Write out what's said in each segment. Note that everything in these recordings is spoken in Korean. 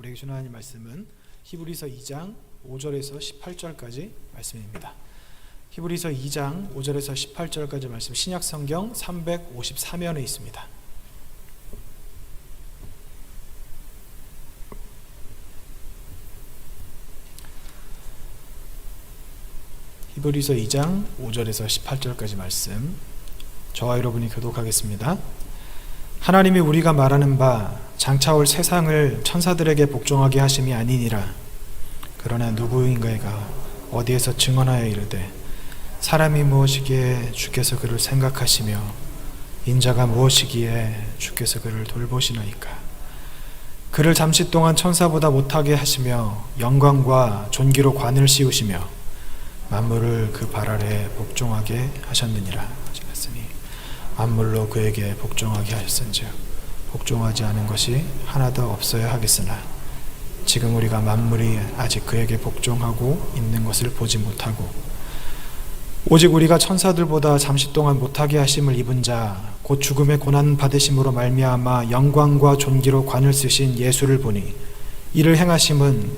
우리에게 주는 하나님 말씀은 히브리서 2장 5절에서 18절까지 말씀입니다. 히브리서 2장 5절에서 18절까지 말씀, 신약 성경 353면에 있습니다. 히브리서 2장 5절에서 18절까지 말씀, 저와 여러분이 교독하겠습니다. 하나님이 우리가 말하는 바 장차올 세상을 천사들에게 복종하게 하심이 아니니라. 그러나 누구인가가 어디에서 증언하여 이르되 사람이 무엇이기에 주께서 그를 생각하시며 인자가 무엇이기에 주께서 그를 돌보시나이까. 그를 잠시 동안 천사보다 못하게 하시며 영광과 존귀로 관을 씌우시며 만물을 그 발 아래 복종하게 하셨느니라 하셨으니, 만물로 그에게 복종하게 하셨은즉 복종하지 않은 것이 하나도 없어야 하겠으나 지금 우리가 만물이 아직 그에게 복종하고 있는 것을 보지 못하고 오직 우리가 천사들보다 잠시 동안 못하게 하심을 입은 자 곧 죽음의 고난 받으심으로 말미암아 영광과 존귀로 관을 쓰신 예수를 보니, 이를 행하심은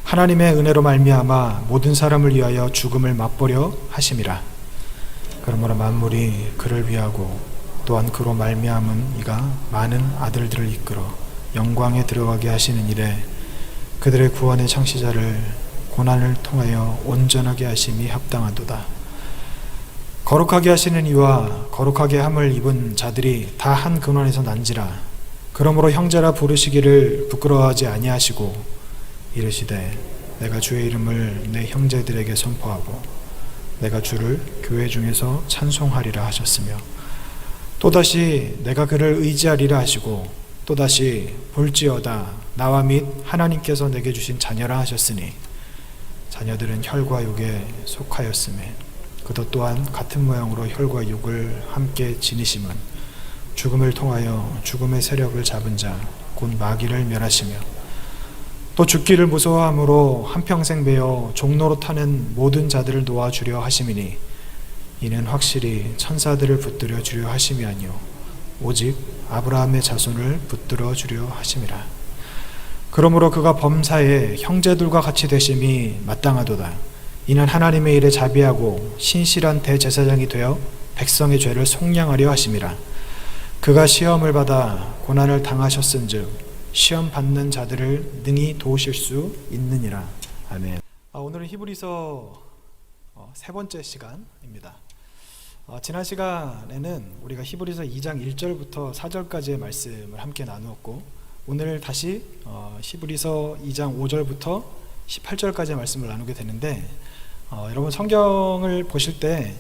하나님의 은혜로 말미암아 모든 사람을 위하여 죽음을 맛보려 하심이라. 그러므로 만물이 그를 위하고 또한 그로 말미암은 이가 많은 아들들을 이끌어 영광에 들어가게 하시는 일에 그들의 구원의 창시자를 고난을 통하여 온전하게 하심이 합당하도다. 거룩하게 하시는 이와 거룩하게 함을 입은 자들이 다 한 근원에서 난지라. 그러므로 형제라 부르시기를 부끄러워하지 아니하시고 이르시되 내가 주의 이름을 내 형제들에게 선포하고 내가 주를 교회 중에서 찬송하리라 하셨으며, 또다시 내가 그를 의지하리라 하시고 또다시 볼지어다 나와 및 하나님께서 내게 주신 자녀라 하셨으니, 자녀들은 혈과 육에 속하였음에 그도 또한 같은 모양으로 혈과 육을 함께 지니심은 죽음을 통하여 죽음의 세력을 잡은 자 곧 마귀를 멸하시며 또 죽기를 무서워함으로 한평생 매어 종로로 타는 모든 자들을 놓아주려 하심이니, 이는 확실히 천사들을 붙들어 주려 하심이 아니요 오직 아브라함의 자손을 붙들어 주려 하심이라. 그러므로 그가 범사에 형제들과 같이 되심이 마땅하도다. 이는 하나님의 일에 자비하고 신실한 대제사장이 되어 백성의 죄를 속량하려 하심이라. 그가 시험을 받아 고난을 당하셨은즉 시험 받는 자들을 능히 도우실 수 있느니라. 아멘. 오늘은 히브리서 세 번째 시간입니다. 지난 시간에는 우리가 히브리서 2장 1절부터 4절까지의 말씀을 함께 나누었고, 오늘 다시 히브리서 2장 5절부터 18절까지의 말씀을 나누게 되는데, 여러분 성경을 보실 때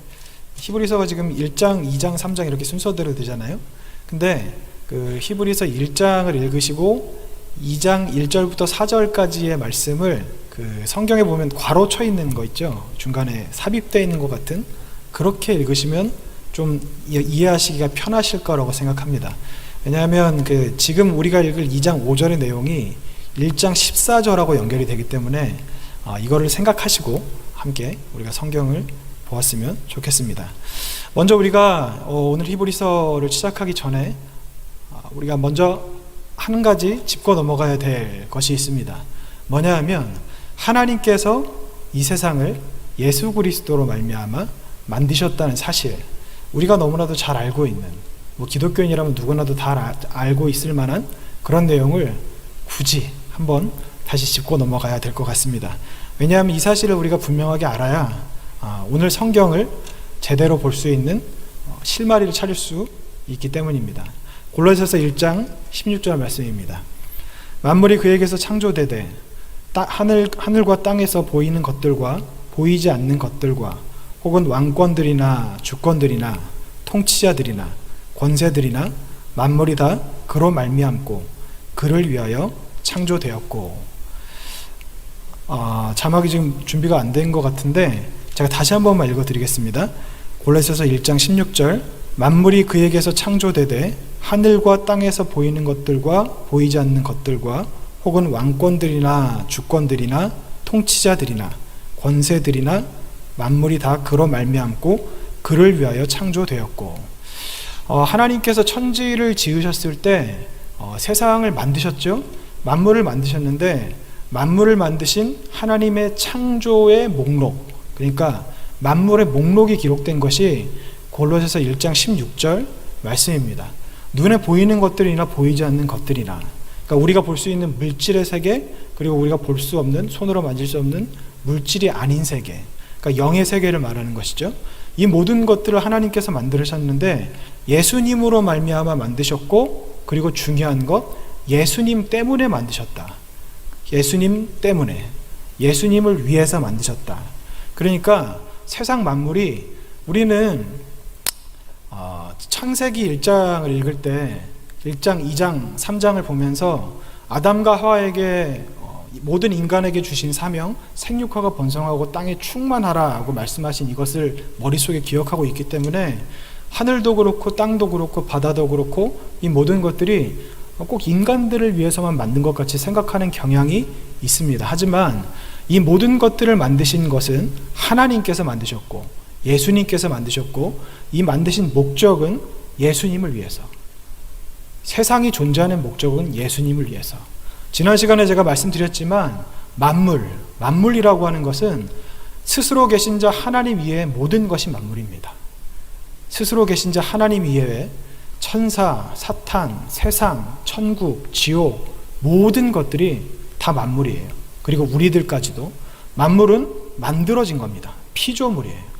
히브리서가 지금 1장, 2장, 3장 이렇게 순서대로 되잖아요. 근데 그 히브리서 1장을 읽으시고 2장 1절부터 4절까지의 말씀을 그 성경에 보면 괄호 쳐 있는 거 있죠. 중간에 삽입되어 있는 것 같은, 그렇게 읽으시면 좀 이해하시기가 편하실 거라고 생각합니다. 왜냐하면 그 지금 우리가 읽을 2장 5절의 내용이 1장 14절하고 연결이 되기 때문에 이거를 생각하시고 함께 우리가 성경을 보았으면 좋겠습니다. 먼저 우리가 오늘 히브리서를 시작하기 전에 우리가 먼저 한 가지 짚고 넘어가야 될 것이 있습니다. 뭐냐 하면, 하나님께서 이 세상을 예수 그리스도로 말미암아 만드셨다는 사실, 우리가 너무나도 잘 알고 있는, 기독교인이라면 누구나도 다 알고 있을 만한 그런 내용을 굳이 한번 다시 짚고 넘어가야 될 것 같습니다. 왜냐하면 이 사실을 우리가 분명하게 알아야 오늘 성경을 제대로 볼 수 있는 실마리를 찾을 수 있기 때문입니다. 골로새서 1장 16절 말씀입니다. 만물이 그에게서 창조되되 하늘과 땅에서 보이는 것들과 보이지 않는 것들과 혹은 왕권들이나 주권들이나 통치자들이나 권세들이나 만물이 다 그로 말미암고 그를 위하여 창조되었고. 자막이 지금 준비가 안 된 것 같은데 제가 다시 한 번만 읽어드리겠습니다. 골로새서 1장 16절, 만물이 그에게서 창조되되 하늘과 땅에서 보이는 것들과 보이지 않는 것들과 혹은 왕권들이나 주권들이나 통치자들이나 권세들이나 만물이 다 그로 말미암고 그를 위하여 창조되었고. 하나님께서 천지를 지으셨을 때 세상을 만드셨죠. 만물을 만드셨는데 만물을 만드신 하나님의 창조의 목록, 그러니까 만물의 목록이 기록된 것이 골로새서 1장 16절 말씀입니다. 눈에 보이는 것들이나 보이지 않는 것들이나, 그러니까 우리가 볼 수 있는 물질의 세계, 그리고 우리가 볼 수 없는, 손으로 만질 수 없는 물질이 아닌 세계, 그러니까 영의 세계를 말하는 것이죠. 이 모든 것들을 하나님께서 만드셨는데 예수님으로 말미암아 만드셨고, 그리고 중요한 것, 예수님 때문에 만드셨다. 예수님 때문에, 예수님을 위해서 만드셨다. 그러니까 세상 만물이, 우리는 창세기 1장을 읽을 때 1장, 2장, 3장을 보면서 아담과 하와에게 모든 인간에게 주신 사명, 생육하고 번성하고 땅에 충만하라고 말씀하신 이것을 머릿속에 기억하고 있기 때문에 하늘도 그렇고 땅도 그렇고 바다도 그렇고 이 모든 것들이 꼭 인간들을 위해서만 만든 것 같이 생각하는 경향이 있습니다. 하지만 이 모든 것들을 만드신 것은 하나님께서 만드셨고 예수님께서 만드셨고, 이 만드신 목적은 예수님을 위해서, 세상이 존재하는 목적은 예수님을 위해서. 지난 시간에 제가 말씀드렸지만 만물이라고 하는 것은 스스로 계신 자 하나님 이외의 모든 것이 만물입니다. 스스로 계신 자 하나님 이외에 천사, 사탄, 세상, 천국, 지옥, 모든 것들이 다 만물이에요. 그리고 우리들까지도. 만물은 만들어진 겁니다. 피조물이에요.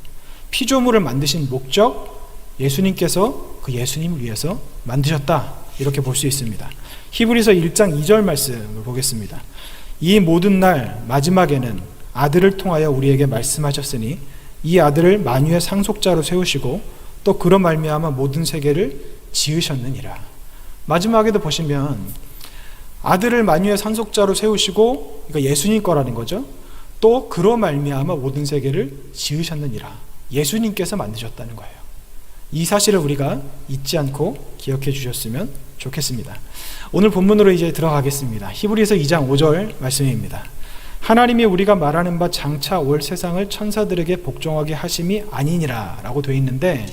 피조물을 만드신 목적, 예수님께서 그 예수님을 위해서 만드셨다, 이렇게 볼 수 있습니다. 히브리서 1장 2절 말씀을 보겠습니다. 이 모든 날 마지막에는 아들을 통하여 우리에게 말씀하셨으니 이 아들을 만유의 상속자로 세우시고 또 그로 말미암아 모든 세계를 지으셨느니라. 마지막에도 보시면 아들을 만유의 상속자로 세우시고, 그러니까 예수님 거라는 거죠. 또 그로 말미암아 모든 세계를 지으셨느니라. 예수님께서 만드셨다는 거예요. 이 사실을 우리가 잊지 않고 기억해 주셨으면 좋겠습니다. 오늘 본문으로 이제 들어가겠습니다. 히브리서 2장 5절 말씀입니다. 하나님이 우리가 말하는 바 장차 올 세상을 천사들에게 복종하게 하심이 아니니라 라고 되어 있는데,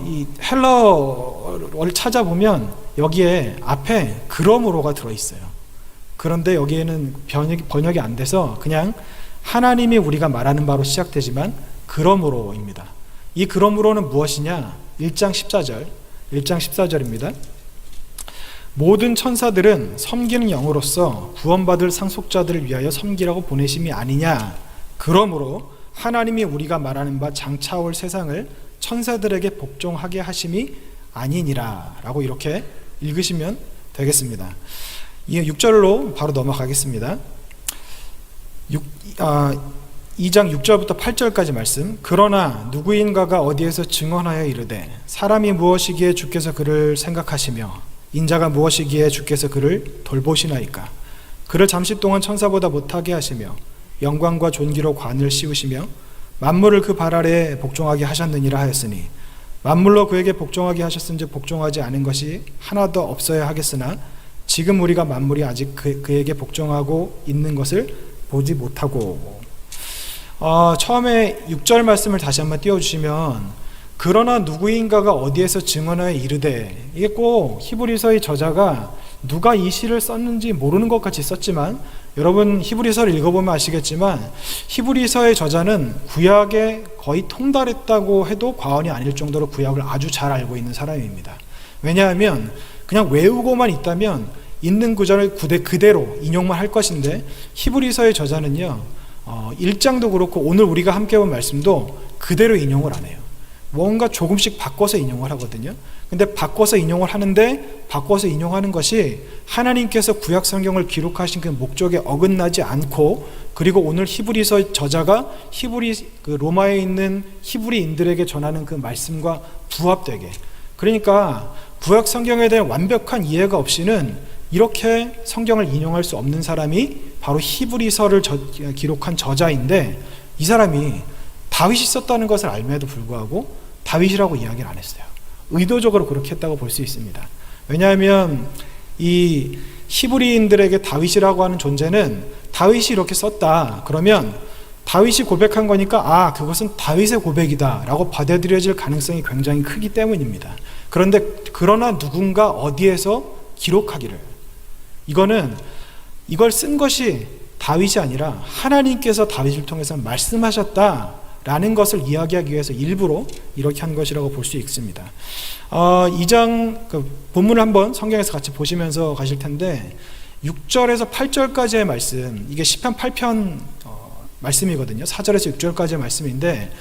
이 헬러어를 찾아보면 여기에 앞에 그러므로가 들어있어요. 그런데 여기에는 번역이 안 돼서 그냥 하나님이 우리가 말하는 바로 시작되지만 그러므로입니다. 이 그러므로는 무엇이냐? 1장 14절입니다. 모든 천사들은 섬기는 영으로서 구원받을 상속자들을 위하여 섬기라고 보내심이 아니냐? 그러므로 하나님이 우리가 말하는 바 장차 올 세상을 천사들에게 복종하게 하심이 아니니라 라고 이렇게 읽으시면 되겠습니다. 6절로 바로 넘어가겠습니다. 2장 6절부터 8절까지 말씀. 그러나 누구인가가 어디에서 증언하여 이르되 사람이 무엇이기에 주께서 그를 생각하시며 인자가 무엇이기에 주께서 그를 돌보시나이까. 그를 잠시 동안 천사보다 못하게 하시며 영광과 존귀로 관을 씌우시며 만물을 그 발 아래에 복종하게 하셨느니라 하였으니 만물로 그에게 복종하게 하셨은즉 복종하지 않은 것이 하나도 없어야 하겠으나 지금 우리가 만물이 아직 그에게 복종하고 있는 것을 보지 못하고. 처음에 6절 말씀을 다시 한번 띄워주시면, 그러나 누구인가가 어디에서 증언하여 이르되, 이게 꼭 히브리서의 저자가 누가 이 시를 썼는지 모르는 것 같이 썼지만, 여러분 히브리서를 읽어보면 아시겠지만 히브리서의 저자는 구약에 거의 통달했다고 해도 과언이 아닐 정도로 구약을 아주 잘 알고 있는 사람입니다. 왜냐하면 그냥 외우고만 있다면 있는 구절을 그대로 인용만 할 것인데, 히브리서의 저자는요 1장도 그렇고 오늘 우리가 함께 본 말씀도 그대로 인용을 안 해요. 뭔가 조금씩 바꿔서 인용을 하거든요. 근데 바꿔서 인용을 하는데, 바꿔서 인용하는 것이 하나님께서 구약 성경을 기록하신 그 목적에 어긋나지 않고, 그리고 오늘 히브리서 저자가 로마에 있는 히브리인들에게 전하는 그 말씀과 부합되게, 그러니까 구약 성경에 대한 완벽한 이해가 없이는 이렇게 성경을 인용할 수 없는 사람이 바로 히브리서를 기록한 저자인데, 이 사람이 다윗이 썼다는 것을 알면에도 불구하고 다윗이라고 이야기를 안 했어요. 의도적으로 그렇게 했다고 볼 수 있습니다. 왜냐하면 이 히브리인들에게 다윗이라고 하는 존재는 다윗이 이렇게 썼다 그러면 다윗이 고백한 거니까 그것은 다윗의 고백이다 라고 받아들여질 가능성이 굉장히 크기 때문입니다. 그런데 그러나 누군가 어디에서 기록하기를, 이걸 쓴 것이 다윗이 아니라 하나님께서 다윗을 통해서 말씀하셨다라는 것을 이야기하기 위해서 일부러 이렇게 한 것이라고 볼 수 있습니다. 2장 본문을 한번 성경에서 같이 보시면서 가실 텐데 6절에서 8절까지의 말씀, 이게 시편 8편 말씀이거든요. 4절에서 6절까지의 말씀인데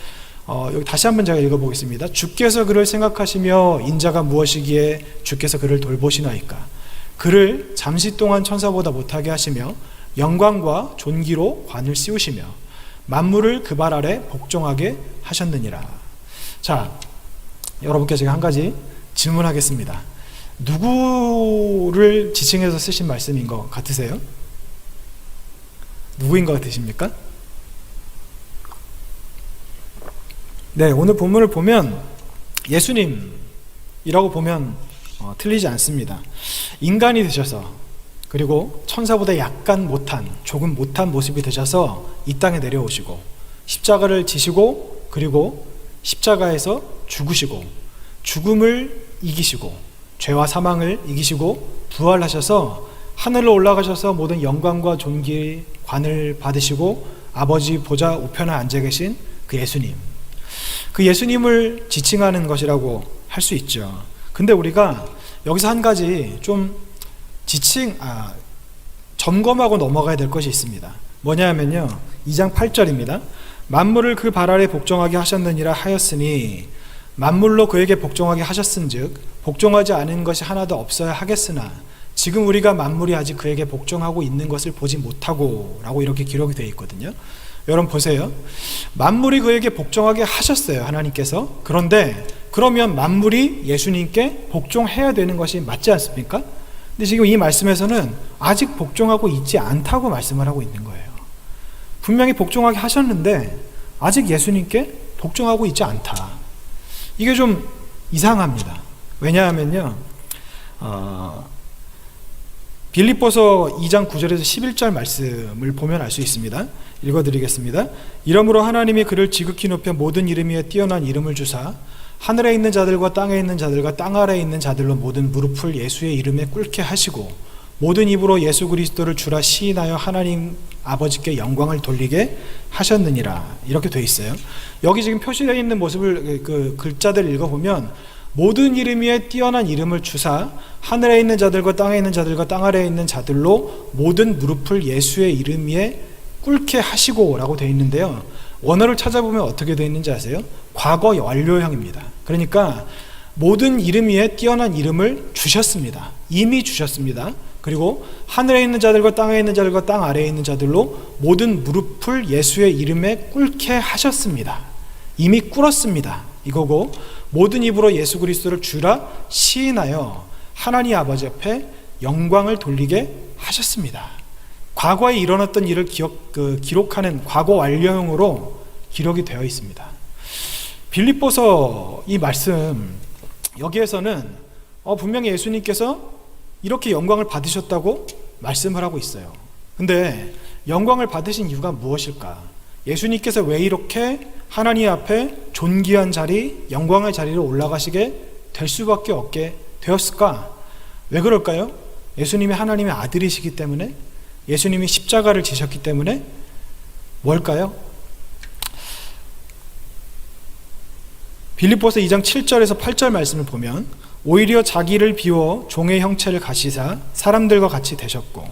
여기 다시 한번 제가 읽어보겠습니다. 주께서 그를 생각하시며 인자가 무엇이기에 주께서 그를 돌보시나이까. 그를 잠시 동안 천사보다 못하게 하시며 영광과 존귀로 관을 씌우시며 만물을 그 발 아래 복종하게 하셨느니라. 자, 여러분께 제가 한 가지 질문하겠습니다. 누구를 지칭해서 쓰신 말씀인 것 같으세요? 누구인 것 같으십니까? 네, 오늘 본문을 보면 예수님이라고 보면 틀리지 않습니다. 인간이 되셔서, 그리고 천사보다 약간 조금 못한 모습이 되셔서 이 땅에 내려오시고 십자가를 지시고, 그리고 십자가에서 죽으시고 죽음을 이기시고 죄와 사망을 이기시고 부활하셔서 하늘로 올라가셔서 모든 영광과 존귀 관을 받으시고 아버지 보좌 우편에 앉아 계신 그 예수님, 그 예수님을 지칭하는 것이라고 할 수 있죠. 근데 우리가 여기서 한 가지 좀 점검하고 넘어가야 될 것이 있습니다. 뭐냐 하면요, 2장 8절입니다. 만물을 그 발 아래 복종하게 하셨느니라 하였으니, 만물로 그에게 복종하게 하셨은즉 복종하지 않은 것이 하나도 없어야 하겠으나 지금 우리가 만물이 아직 그에게 복종하고 있는 것을 보지 못하고 라고 이렇게 기록이 되어 있거든요. 여러분 보세요. 만물이 그에게 복종하게 하셨어요, 하나님께서. 그런데 그러면 만물이 예수님께 복종해야 되는 것이 맞지 않습니까? 근데 지금 이 말씀에서는 아직 복종하고 있지 않다고 말씀을 하고 있는 거예요. 분명히 복종하게 하셨는데 아직 예수님께 복종하고 있지 않다. 이게 좀 이상합니다. 왜냐하면요, 빌립보서 2장 9절에서 11절 말씀을 보면 알 수 있습니다. 읽어드리겠습니다. 이러므로 하나님이 그를 지극히 높여 모든 이름 위에 뛰어난 이름을 주사 하늘에 있는 자들과 땅에 있는 자들과 땅 아래에 있는 자들로 모든 무릎을 예수의 이름에 꿇게 하시고 모든 입으로 예수 그리스도를 주라 시인하여 하나님 아버지께 영광을 돌리게 하셨느니라. 이렇게 돼 있어요. 여기 지금 표시되어 있는 모습을 그 글자들 읽어보면 모든 이름 위에 뛰어난 이름을 주사 하늘에 있는 자들과 땅에 있는 자들과 땅 아래에 있는 자들로 모든 무릎을 예수의 이름 위에 꿇게 하시고 라고 되어 있는데요, 원어를 찾아보면 어떻게 되어 있는지 아세요? 과거 완료형입니다. 그러니까 모든 이름 위에 뛰어난 이름을 주셨습니다. 이미 주셨습니다. 그리고 하늘에 있는 자들과 땅에 있는 자들과 땅 아래에 있는 자들로 모든 무릎을 예수의 이름에 꿇게 하셨습니다. 이미 꿇었습니다. 이거고, 모든 입으로 예수 그리스도를 주라 시인하여 하나님 아버지 앞에 영광을 돌리게 하셨습니다. 과거에 일어났던 일을 기록하는 과거 완료형으로 기록이 되어 있습니다. 빌립보서 이 말씀, 여기에서는 분명히 예수님께서 이렇게 영광을 받으셨다고 말씀을 하고 있어요. 근데 영광을 받으신 이유가 무엇일까? 예수님께서 왜 이렇게 하나님 앞에 존귀한 자리, 영광의 자리로 올라가시게 될 수밖에 없게 되었을까? 왜 그럴까요? 예수님이 하나님의 아들이시기 때문에? 예수님이 십자가를 지셨기 때문에? 뭘까요? 빌립보서 2장 7절에서 8절 말씀을 보면 오히려 자기를 비워 종의 형체를 가시사 사람들과 같이 되셨고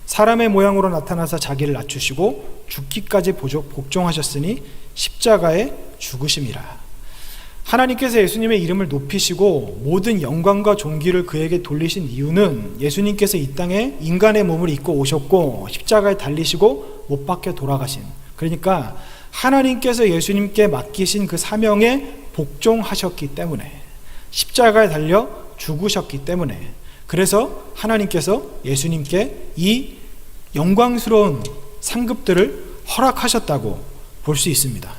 사람의 모양으로 나타나사 자기를 낮추시고 죽기까지 복종하셨으니 십자가에 죽으심이라. 하나님께서 예수님의 이름을 높이시고 모든 영광과 존귀를 그에게 돌리신 이유는 예수님께서 이 땅에 인간의 몸을 입고 오셨고 십자가에 달리시고 못 박혀 돌아가신, 그러니까 하나님께서 예수님께 맡기신 그 사명에 복종하셨기 때문에, 십자가에 달려 죽으셨기 때문에, 그래서 하나님께서 예수님께 이 영광스러운 상급들을 허락하셨다고 볼 수 있습니다.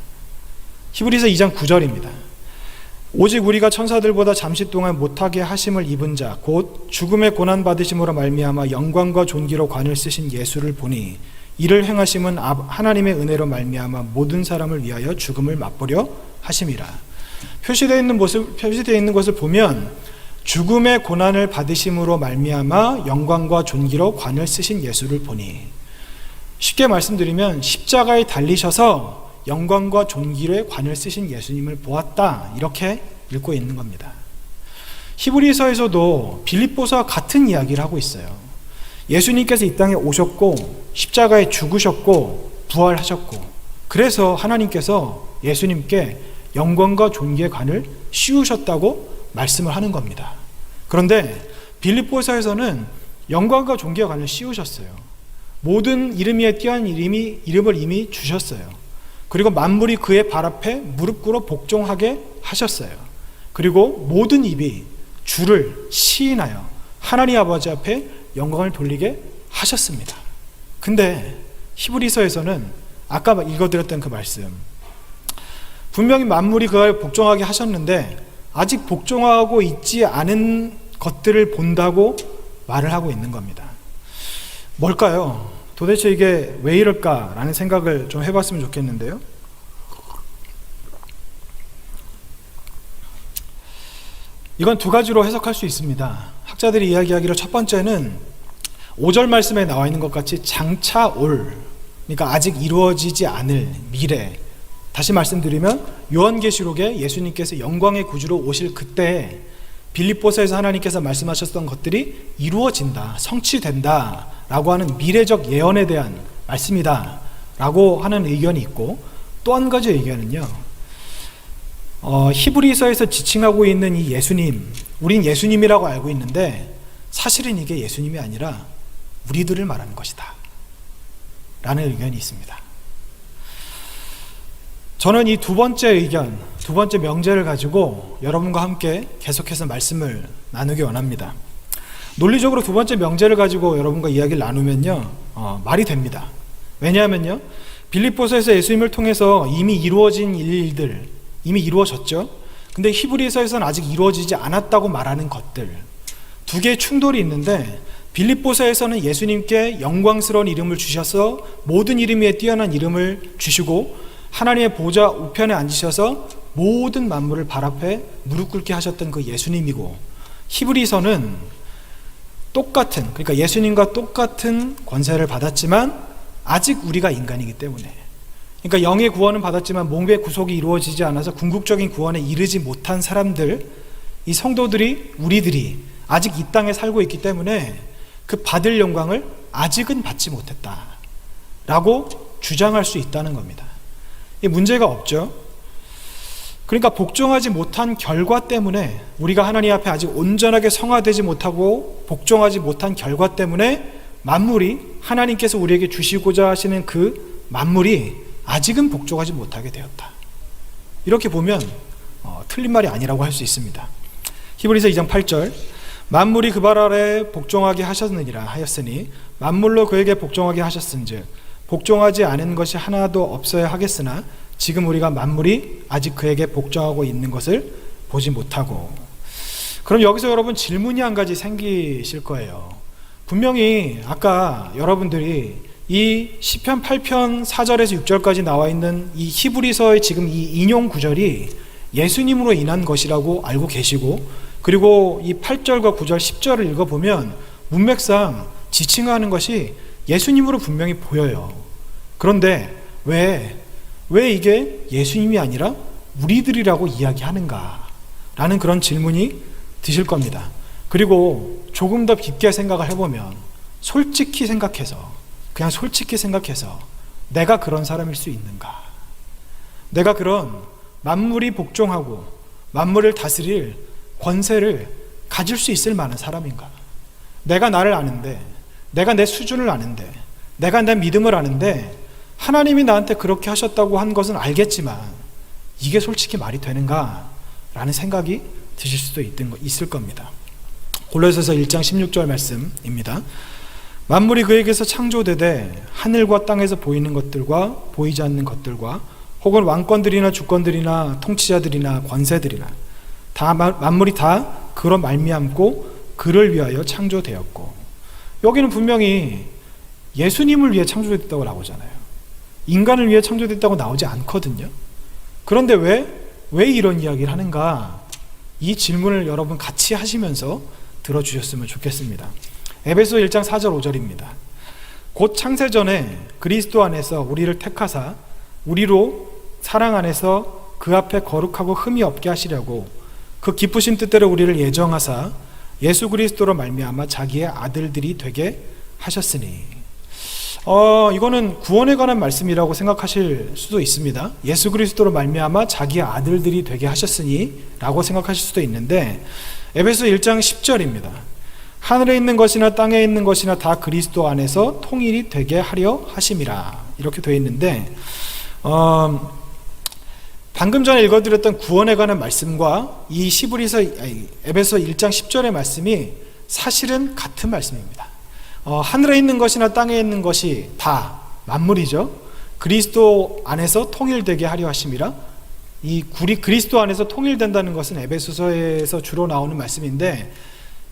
히브리서 2장 9절입니다. 오직 우리가 천사들보다 잠시 동안 못하게 하심을 입은 자 곧 죽음의 고난받으심으로 말미암아 영광과 존귀로 관을 쓰신 예수를 보니 이를 행하심은 하나님의 은혜로 말미암아 모든 사람을 위하여 죽음을 맛보려 하심이라. 표시되어 있는 것을 보면 죽음의 고난을 받으심으로 말미암아 영광과 존귀로 관을 쓰신 예수를 보니, 쉽게 말씀드리면 십자가에 달리셔서 영광과 존귀의 관을 쓰신 예수님을 보았다, 이렇게 읽고 있는 겁니다. 히브리서에서도 빌립보서와 같은 이야기를 하고 있어요. 예수님께서 이 땅에 오셨고 십자가에 죽으셨고 부활하셨고, 그래서 하나님께서 예수님께 영광과 존귀의 관을 씌우셨다고 말씀을 하는 겁니다. 그런데 빌립보서에서는 영광과 존귀의 관을 씌우셨어요. 모든 이름 위에 뛰어난 이름을 이미 주셨어요. 그리고 만물이 그의 발 앞에 무릎 꿇어 복종하게 하셨어요. 그리고 모든 입이 주를 시인하여 하나님 아버지 앞에 영광을 돌리게 하셨습니다. 근데 히브리서에서는 아까 읽어드렸던 그 말씀, 분명히 만물이 그를 복종하게 하셨는데 아직 복종하고 있지 않은 것들을 본다고 말을 하고 있는 겁니다. 뭘까요? 도대체 이게 왜 이럴까라는 생각을 좀 해봤으면 좋겠는데요. 이건 두 가지로 해석할 수 있습니다. 학자들이 이야기하기로 첫 번째는 5절 말씀에 나와 있는 것 같이 장차 올, 그러니까 아직 이루어지지 않을 미래, 다시 말씀드리면 요한계시록에 예수님께서 영광의 구주로 오실 그때 빌립보서에서 하나님께서 말씀하셨던 것들이 이루어진다, 성취된다 라고 하는 미래적 예언에 대한 말씀이다 라고 하는 의견이 있고, 또 한 가지 의견은요, 히브리서에서 지칭하고 있는 이 예수님, 우린 예수님이라고 알고 있는데 사실은 이게 예수님이 아니라 우리들을 말하는 것이다 라는 의견이 있습니다. 저는 이 두 번째 의견, 두 번째 명제를 가지고 여러분과 함께 계속해서 말씀을 나누기 원합니다. 논리적으로 두 번째 명제를 가지고 여러분과 이야기를 나누면요, 말이 됩니다. 왜냐하면요, 빌립보서에서 예수님을 통해서 이미 이루어진 일들, 이미 이루어졌죠. 근데 히브리서에서는 아직 이루어지지 않았다고 말하는 것들, 두 개의 충돌이 있는데, 빌립보서에서는 예수님께 영광스러운 이름을 주셔서 모든 이름 위에 뛰어난 이름을 주시고 하나님의 보좌 우편에 앉으셔서 모든 만물을 발 앞에 무릎 꿇게 하셨던 그 예수님이고, 히브리서는 똑같은, 그러니까 예수님과 똑같은 권세를 받았지만 아직 우리가 인간이기 때문에, 그러니까 영의 구원은 받았지만 몸의 구속이 이루어지지 않아서 궁극적인 구원에 이르지 못한 사람들, 이 성도들이, 우리들이 아직 이 땅에 살고 있기 때문에 그 받을 영광을 아직은 받지 못했다 라고 주장할 수 있다는 겁니다. 이 문제가 없죠. 그러니까 복종하지 못한 결과 때문에, 우리가 하나님 앞에 아직 온전하게 성화되지 못하고 복종하지 못한 결과 때문에 만물이, 하나님께서 우리에게 주시고자 하시는 그 만물이 아직은 복종하지 못하게 되었다. 이렇게 보면 틀린 말이 아니라고 할 수 있습니다. 히브리서 2장 8절, 만물이 그 발 아래 복종하게 하셨느니라 하였으니 만물로 그에게 복종하게 하셨은즉 복종하지 않은 것이 하나도 없어야 하겠으나 지금 우리가 만물이 아직 그에게 복종하고 있는 것을 보지 못하고. 그럼 여기서 여러분 질문이 한 가지 생기실 거예요. 분명히 아까 여러분들이 이 시편 8편 4절에서 6절까지 나와 있는 이 히브리서의 지금 이 인용 구절이 예수님으로 인한 것이라고 알고 계시고, 그리고 이 8절과 9절 10절을 읽어보면 문맥상 지칭하는 것이 예수님으로 분명히 보여요. 그런데 왜 이게 예수님이 아니라 우리들이라고 이야기하는가 라는 그런 질문이 드실 겁니다. 그리고 조금 더 깊게 생각을 해보면, 그냥 솔직히 생각해서 내가 그런 사람일 수 있는가? 내가 그런 만물이 복종하고 만물을 다스릴 권세를 가질 수 있을 만한 사람인가? 내가 나를 아는데, 내가 내 수준을 아는데, 내가 내 믿음을 아는데 하나님이 나한테 그렇게 하셨다고 한 것은 알겠지만 이게 솔직히 말이 되는가? 라는 생각이 드실 수도 있을 겁니다. 골로새서 1장 16절 말씀입니다. 만물이 그에게서 창조되되 하늘과 땅에서 보이는 것들과 보이지 않는 것들과 혹은 왕권들이나 주권들이나 통치자들이나 권세들이나 다 만물이 다 그로 말미암고 그를 위하여 창조되었고. 여기는 분명히 예수님을 위해 창조됐다고 나오잖아요. 인간을 위해 창조됐다고 나오지 않거든요. 그런데 왜 이런 이야기를 하는가? 이 질문을 여러분 같이 하시면서 들어주셨으면 좋겠습니다. 에베소 1장 4절 5절입니다. 곧 창세전에 그리스도 안에서 우리를 택하사 우리로 사랑 안에서 그 앞에 거룩하고 흠이 없게 하시려고 그 기쁘신 뜻대로 우리를 예정하사 예수 그리스도로 말미암아 자기의 아들들이 되게 하셨으니. 이거는 구원에 관한 말씀이라고 생각하실 수도 있습니다. 예수 그리스도로 말미암아 자기의 아들들이 되게 하셨으니 라고 생각하실 수도 있는데, 에베소 1장 10절입니다. 하늘에 있는 것이나 땅에 있는 것이나 다 그리스도 안에서 통일이 되게 하려 하심이라, 이렇게 되어 있는데, 방금 전에 읽어드렸던 구원에 관한 말씀과 이 에베소 1장 10절의 말씀이 사실은 같은 말씀입니다. 하늘에 있는 것이나 땅에 있는 것이 다 만물이죠. 그리스도 안에서 통일되게 하려 하심이라. 이 그리스도 안에서 통일된다는 것은 에베소서에서 주로 나오는 말씀인데,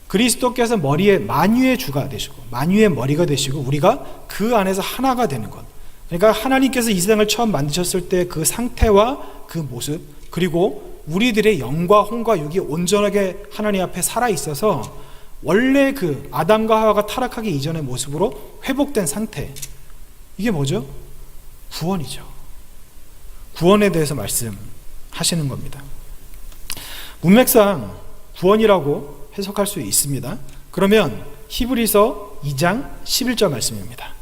그리스도께서 머리에 만유의 주가 되시고 만유의 머리가 되시고 우리가 그 안에서 하나가 되는 것. 그러니까 하나님께서 이 세상을 처음 만드셨을 때 그 상태와 그 모습, 그리고 우리들의 영과 혼과 육이 온전하게 하나님 앞에 살아 있어서 원래 그 아담과 하와가 타락하기 이전의 모습으로 회복된 상태, 이게 뭐죠? 구원이죠. 구원에 대해서 말씀하시는 겁니다. 문맥상 구원이라고 해석할 수 있습니다. 그러면 히브리서 2장 11절 말씀입니다.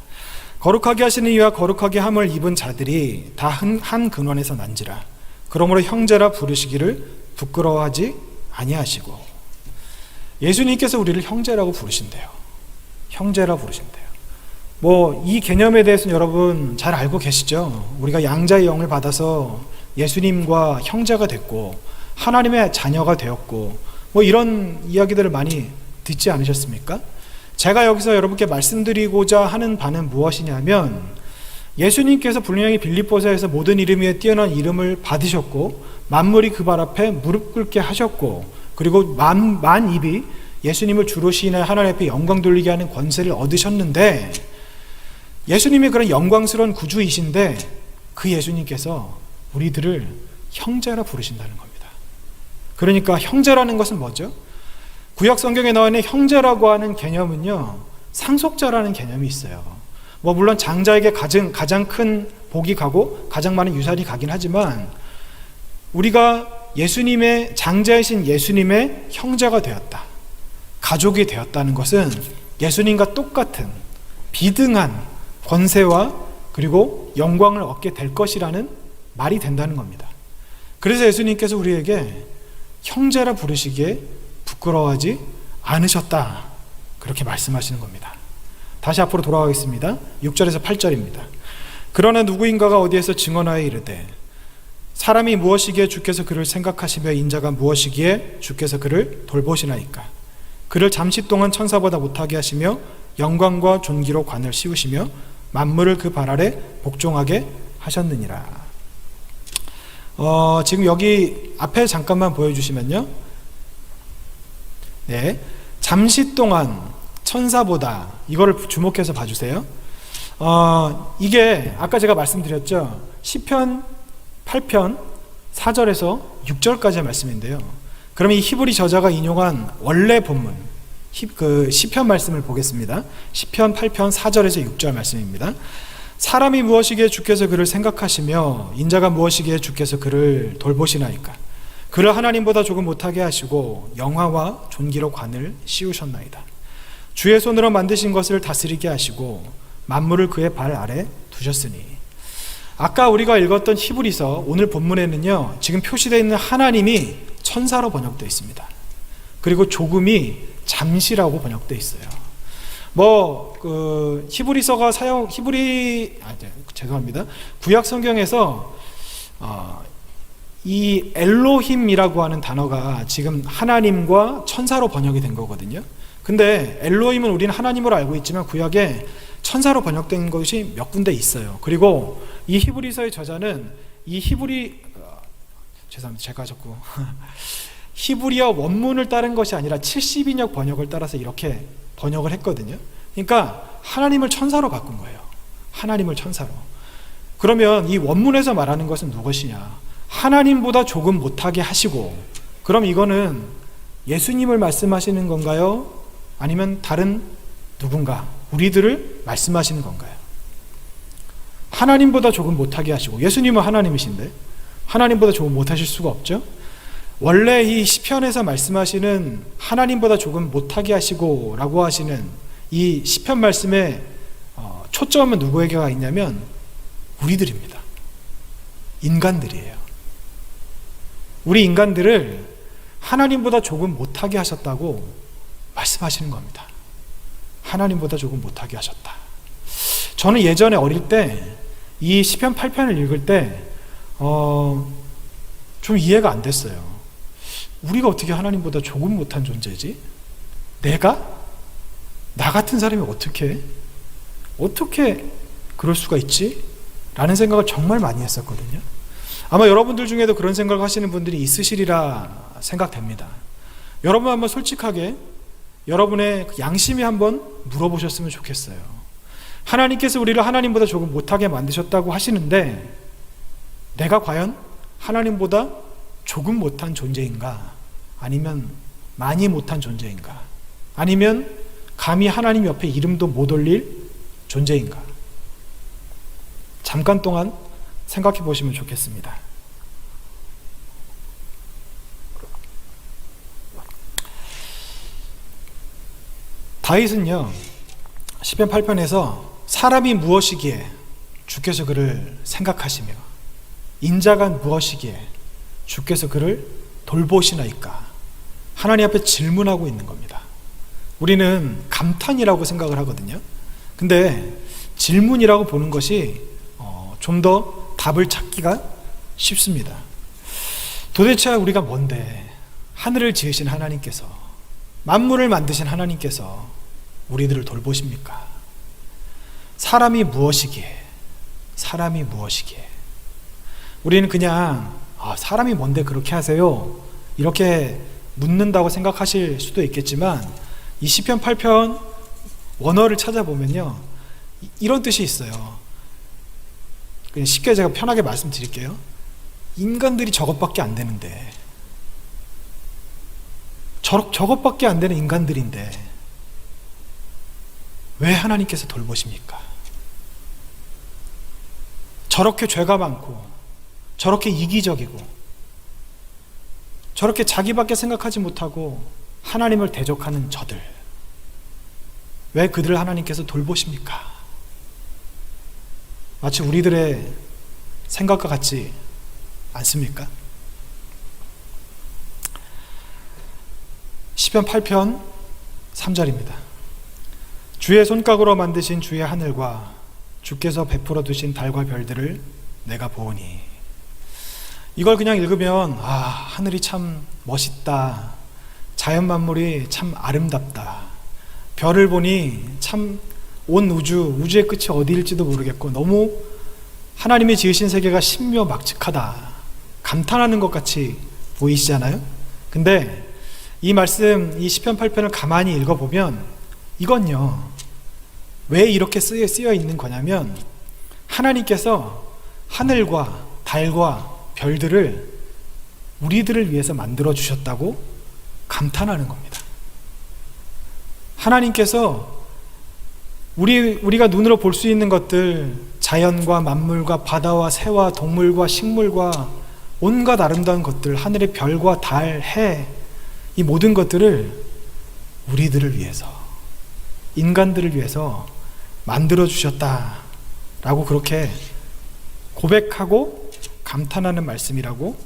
거룩하게 하시는 이와 거룩하게 함을 입은 자들이 다 한 근원에서 난지라. 그러므로 형제라 부르시기를 부끄러워하지 아니하시고. 예수님께서 우리를 형제라고 부르신대요. 형제라 부르신대요. 이 개념에 대해서는 여러분 잘 알고 계시죠? 우리가 양자의 영을 받아서 예수님과 형제가 됐고 하나님의 자녀가 되었고 이런 이야기들을 많이 듣지 않으셨습니까? 제가 여기서 여러분께 말씀드리고자 하는 바는 무엇이냐면, 예수님께서 분명히 빌립보서에서 모든 이름 위에 뛰어난 이름을 받으셨고 만물이 그 발 앞에 무릎 꿇게 하셨고, 그리고 만 입이 예수님을 주로 시인해 하나님 앞에 영광 돌리게 하는 권세를 얻으셨는데, 예수님이 그런 영광스러운 구주이신데 그 예수님께서 우리들을 형제라 부르신다는 겁니다. 그러니까 형제라는 것은 뭐죠? 구약 성경에 나와 있는 형제라고 하는 개념은요, 상속자라는 개념이 있어요. 물론 장자에게 가장 큰 복이 가고 가장 많은 유산이 가긴 하지만, 우리가 예수님의 장자이신 예수님의 형제가 되었다, 가족이 되었다는 것은 예수님과 똑같은 비등한 권세와 그리고 영광을 얻게 될 것이라는 말이 된다는 겁니다. 그래서 예수님께서 우리에게 형제라 부르시기에 부끄러워하지 않으셨다, 그렇게 말씀하시는 겁니다. 다시 앞으로 돌아가겠습니다. 6절에서 8절입니다. 그러나 누구인가가 어디에서 증언하여 이르되 사람이 무엇이기에 주께서 그를 생각하시며 인자가 무엇이기에 주께서 그를 돌보시나이까. 그를 잠시 동안 천사보다 못하게 하시며 영광과 존귀로 관을 씌우시며 만물을 그 발 아래 복종하게 하셨느니라. 지금 여기 앞에 잠깐만 보여주시면요, 네, 잠시 동안 천사보다, 이거를 주목해서 봐주세요. 이게 아까 제가 말씀드렸죠. 시편 8편 4절에서 6절까지의 말씀인데요. 그럼 이 히브리 저자가 인용한 원래 본문, 그 시편 말씀을 보겠습니다. 시편 8편 4절에서 6절 말씀입니다. 사람이 무엇이기에 주께서 그를 생각하시며 인자가 무엇이기에 주께서 그를 돌보시나이까. 그를 하나님보다 조금 못하게 하시고 영화와 존귀로 관을 씌우셨나이다. 주의 손으로 만드신 것을 다스리게 하시고 만물을 그의 발 아래 두셨으니. 아까 우리가 읽었던 히브리서 오늘 본문에는요, 지금 표시되어 있는 하나님이 천사로 번역되어 있습니다. 그리고 조금이 잠시라고 번역되어 있어요. 히브리서가 죄송합니다. 구약 성경에서 이 엘로힘이라고 하는 단어가 지금 하나님과 천사로 번역이 된 거거든요. 근데 엘로힘은 우리는 하나님으로 알고 있지만 구약에 천사로 번역된 것이 몇 군데 있어요. 그리고 이 히브리서의 저자는 죄송합니다. 제가 자꾸 히브리어 원문을 따른 것이 아니라 70인역 번역을 따라서 이렇게 번역을 했거든요. 그러니까 하나님을 천사로 바꾼 거예요. 하나님을 천사로. 그러면 이 원문에서 말하는 것은 무엇이냐? 하나님보다 조금 못하게 하시고 그럼 이거는 예수님을 말씀하시는 건가요? 아니면 다른 누군가, 우리들을 말씀하시는 건가요? 하나님보다 조금 못하게 하시고, 예수님은 하나님이신데 하나님보다 조금 못하실 수가 없죠. 원래 이 시편에서 말씀하시는 하나님보다 조금 못하게 하시고 라고 하시는 이 시편 말씀의 초점은 누구에게가 있냐면 우리들입니다. 인간들이에요. 우리 인간들을 하나님보다 조금 못하게 하셨다고 말씀하시는 겁니다. 하나님보다 조금 못하게 하셨다. 저는 예전에 어릴 때 이 시편 8편을 읽을 때 좀 이해가 안 됐어요. 우리가 어떻게 하나님보다 조금 못한 존재지? 나 같은 사람이 어떻게 그럴 수가 있지? 라는 생각을 정말 많이 했었거든요. 아마 여러분들 중에도 그런 생각을 하시는 분들이 있으시리라 생각됩니다. 여러분 한번 솔직하게 여러분의 양심에 한번 물어보셨으면 좋겠어요. 하나님께서 우리를 하나님보다 조금 못하게 만드셨다고 하시는데 내가 과연 하나님보다 조금 못한 존재인가? 아니면 많이 못한 존재인가? 아니면 감히 하나님 옆에 이름도 못 올릴 존재인가? 잠깐 동안 생각해 보시면 좋겠습니다. 다윗은요, 시편 8편에서 사람이 무엇이기에 주께서 그를 생각하시며 인자가 무엇이기에 주께서 그를 돌보시나이까? 하나님 앞에 질문하고 있는 겁니다. 우리는 감탄이라고 생각을 하거든요. 근데 질문이라고 보는 것이 좀 더 답을 찾기가 쉽습니다. 도대체 우리가 뭔데 하늘을 지으신 하나님께서, 만물을 만드신 하나님께서 우리들을 돌보십니까? 사람이 무엇이기에? 우리는 그냥 사람이 뭔데 그렇게 하세요? 이렇게 묻는다고 생각하실 수도 있겠지만 이 시편 8편 원어를 찾아보면요, 이런 뜻이 있어요. 그냥 쉽게 제가 편하게 말씀드릴게요. 인간들이 저것밖에 안 되는데, 저것밖에 안 되는 인간들인데 왜 하나님께서 돌보십니까? 저렇게 죄가 많고 저렇게 이기적이고 저렇게 자기밖에 생각하지 못하고 하나님을 대적하는 저들, 왜 그들을 하나님께서 돌보십니까? 마치 우리들의 생각과 같지 않습니까? 시편 8편 3절입니다. 주의 손각으로 만드신 주의 하늘과 주께서 베풀어 두신 달과 별들을 내가 보오니. 이걸 그냥 읽으면 하늘이 참 멋있다, 자연 만물이 참 아름답다, 별을 보니 참 온 우주의 끝이 어디일지도 모르겠고 너무 하나님이 지으신 세계가 신묘막측하다, 감탄하는 것 같이 보이시잖아요. 근데 이 말씀, 이 시편 8편을 가만히 읽어보면 이건요, 왜 이렇게 쓰여 있는 거냐면 하나님께서 하늘과 달과 별들을 우리들을 위해서 만들어 주셨다고 감탄하는 겁니다. 하나님께서 우리가 눈으로 볼 수 있는 것들, 자연과 만물과 바다와 새와 동물과 식물과 온갖 아름다운 것들, 하늘의 별과 달, 해, 이 모든 것들을 우리들을 위해서, 인간들을 위해서 만들어 주셨다라고 그렇게 고백하고 감탄하는 말씀이라고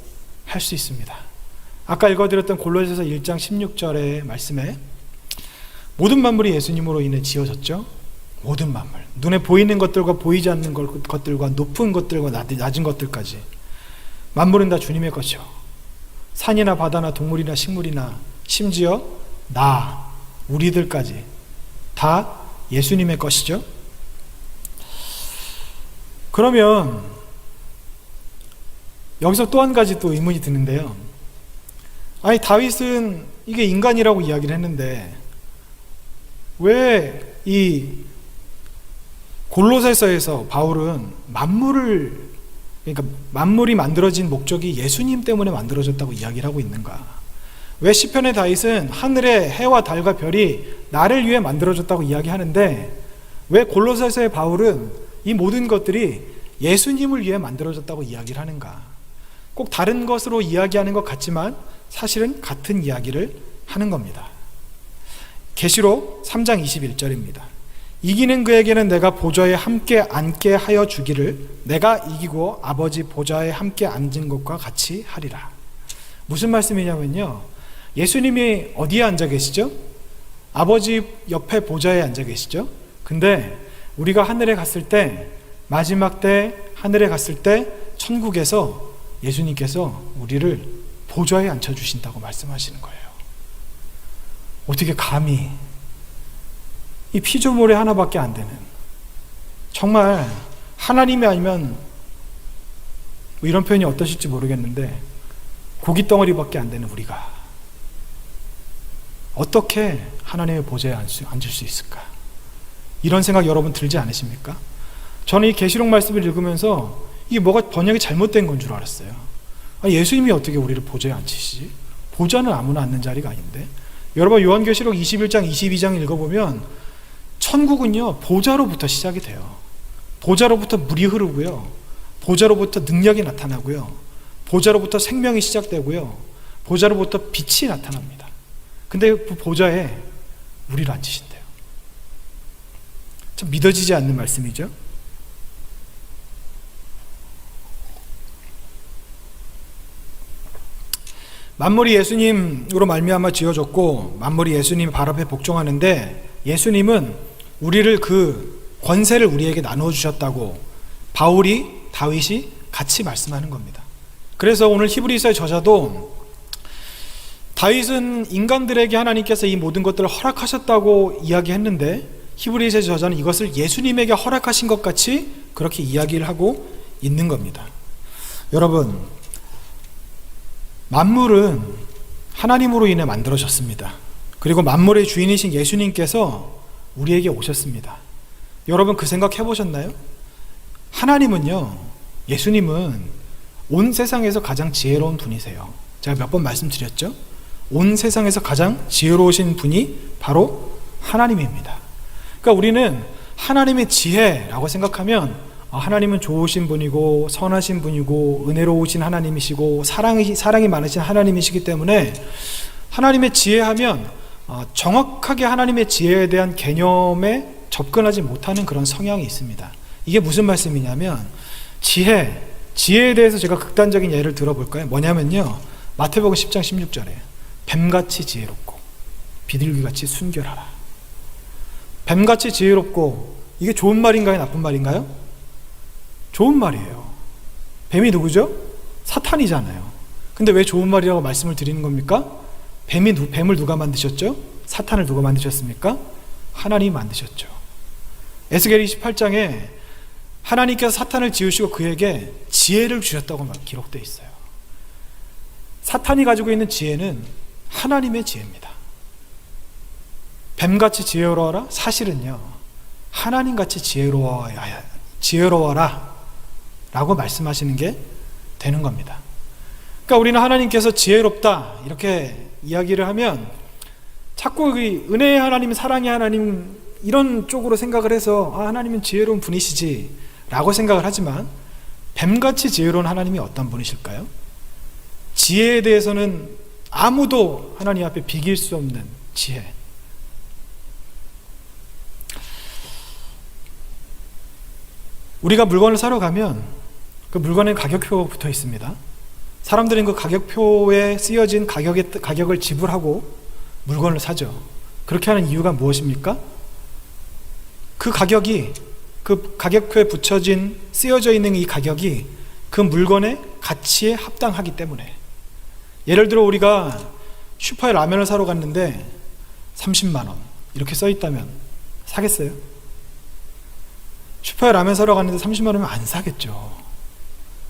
할 수 있습니다. 아까 읽어드렸던 골로새서 1장 16절의 말씀에 모든 만물이 예수님으로 인해 지어졌죠. 모든 만물, 눈에 보이는 것들과 보이지 않는 것들과 높은 것들과 낮은 것들까지 만물은 다 주님의 것이요, 산이나 바다나 동물이나 식물이나 심지어 우리들까지 다 예수님의 것이죠. 그러면 여기서 또 한 가지 또 의문이 드는데요. 아니, 다윗은 이게 인간이라고 이야기를 했는데 왜 이 골로새서에서 바울은 만물이 만들어진 목적이 예수님 때문에 만들어졌다고 이야기를 하고 있는가? 왜 시편의 다윗은 하늘의 해와 달과 별이 나를 위해 만들어졌다고 이야기하는데 왜 골로새서의 바울은 이 모든 것들이 예수님을 위해 만들어졌다고 이야기를 하는가? 꼭 다른 것으로 이야기하는 것 같지만 사실은 같은 이야기를 하는 겁니다. 계시록 3장 21절입니다. 이기는 그에게는 내가 보좌에 함께 앉게 하여 주기를 내가 이기고 아버지 보좌에 함께 앉은 것과 같이 하리라. 무슨 말씀이냐면요, 예수님이 어디에 앉아 계시죠? 아버지 옆에 보좌에 앉아 계시죠? 근데 우리가 하늘에 갔을 때, 마지막 때 하늘에 갔을 때 천국에서 예수님께서 우리를 보좌에 앉혀주신다고 말씀하시는 거예요. 어떻게 감히 이 피조물의 하나밖에 안 되는, 정말 하나님이 아니면 뭐 이런 표현이 어떠실지 모르겠는데 고기 덩어리밖에 안 되는 우리가 어떻게 하나님의 보좌에 앉을 수 있을까? 이런 생각 여러분 들지 않으십니까? 저는 이 계시록 말씀을 읽으면서 이게 뭐가 번역이 잘못된 건 줄 알았어요. 예수님이 어떻게 우리를 보좌에 앉히시지? 보좌는 아무나 앉는 자리가 아닌데. 여러분 요한계시록 21장 22장 읽어보면 천국은요 보좌로부터 시작이 돼요. 보좌로부터 물이 흐르고요, 보좌로부터 능력이 나타나고요, 보좌로부터 생명이 시작되고요, 보좌로부터 빛이 나타납니다. 근데 그 보좌에 우리를 앉히신대요. 참 믿어지지 않는 말씀이죠. 만물이 예수님으로 말미암아 지어졌고 만물이 예수님 발 앞에 복종하는데 예수님은 우리를 그 권세를 우리에게 나누어 주셨다고 바울이 다윗이 같이 말씀하는 겁니다. 그래서 오늘 히브리서의 저자도 다윗은 인간들에게 하나님께서 이 모든 것들을 허락하셨다고 이야기했는데 히브리서의 저자는 이것을 예수님에게 허락하신 것 같이 그렇게 이야기를 하고 있는 겁니다. 여러분, 만물은 하나님으로 인해 만들어졌습니다. 그리고 만물의 주인이신 예수님께서 우리에게 오셨습니다. 여러분 그 생각 해보셨나요? 하나님은요, 예수님은 온 세상에서 가장 지혜로운 분이세요. 제가 몇 번 말씀드렸죠? 온 세상에서 가장 지혜로우신 분이 바로 하나님입니다. 그러니까 우리는 하나님의 지혜라고 생각하면 하나님은 좋으신 분이고 선하신 분이고 은혜로우신 하나님이시고 사랑이 많으신 하나님이시기 때문에 하나님의 지혜하면 정확하게 하나님의 지혜에 대한 개념에 접근하지 못하는 그런 성향이 있습니다. 이게 무슨 말씀이냐면 지혜에 대해서 제가 극단적인 예를 들어볼까요? 뭐냐면요, 마태복음 10장 16절에 뱀같이 지혜롭고 비둘기같이 순결하라. 뱀같이 지혜롭고, 이게 좋은 말인가요? 나쁜 말인가요? 좋은 말이에요. 뱀이 누구죠? 사탄이잖아요. 근데 왜 좋은 말이라고 말씀을 드리는 겁니까? 뱀을 누가 만드셨죠? 사탄을 누가 만드셨습니까? 하나님이 만드셨죠. 에스겔 28장에 하나님께서 사탄을 지으시고 그에게 지혜를 주셨다고 기록되어 있어요. 사탄이 가지고 있는 지혜는 하나님의 지혜입니다. 뱀같이 지혜로워라? 사실은요, 하나님같이 지혜로워라 라고 말씀하시는 게 되는 겁니다. 그러니까 우리는 하나님께서 지혜롭다 이렇게 이야기를 하면 자꾸 은혜의 하나님, 사랑의 하나님 이런 쪽으로 생각을 해서 하나님은 지혜로운 분이시지 라고 생각을 하지만 뱀같이 지혜로운 하나님이 어떤 분이실까요? 지혜에 대해서는 아무도 하나님 앞에 비길 수 없는 지혜. 우리가 물건을 사러 가면 그 물건에 가격표가 붙어 있습니다. 사람들은 그 가격표에 쓰여진 가격을 지불하고 물건을 사죠. 그렇게 하는 이유가 무엇입니까? 그 가격표에 쓰여져 있는 이 가격이 그 물건의 가치에 합당하기 때문에. 예를 들어 우리가 슈퍼에 라면을 사러 갔는데 30만 원 이렇게 써 있다면 사겠어요? 슈퍼에 라면 사러 갔는데 30만 원이면 안 사겠죠.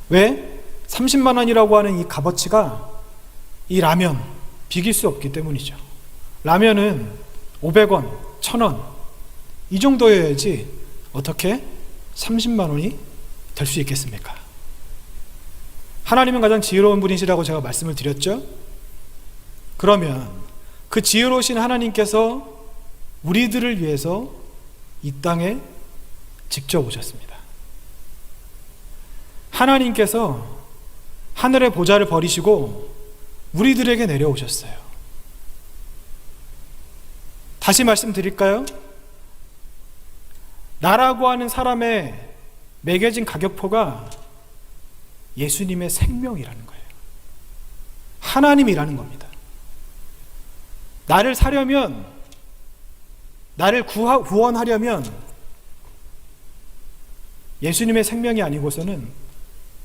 왜? 30만 원이라고 하는 이 값어치가 이 라면 비길 수 없기 때문이죠. 라면은 500원, 1000원 이 정도여야지 어떻게 30만 원이 될 수 있겠습니까? 하나님은 가장 지혜로운 분이시라고 제가 말씀을 드렸죠. 그러면 그 지혜로우신 하나님께서 우리들을 위해서 이 땅에 직접 오셨습니다. 하나님께서 하늘의 보좌를 버리시고 우리들에게 내려오셨어요. 다시 말씀드릴까요? 나라고 하는 사람의 매겨진 가격표가 예수님의 생명이라는 거예요. 하나님이라는 겁니다. 나를 사려면, 나를 구원하려면 예수님의 생명이 아니고서는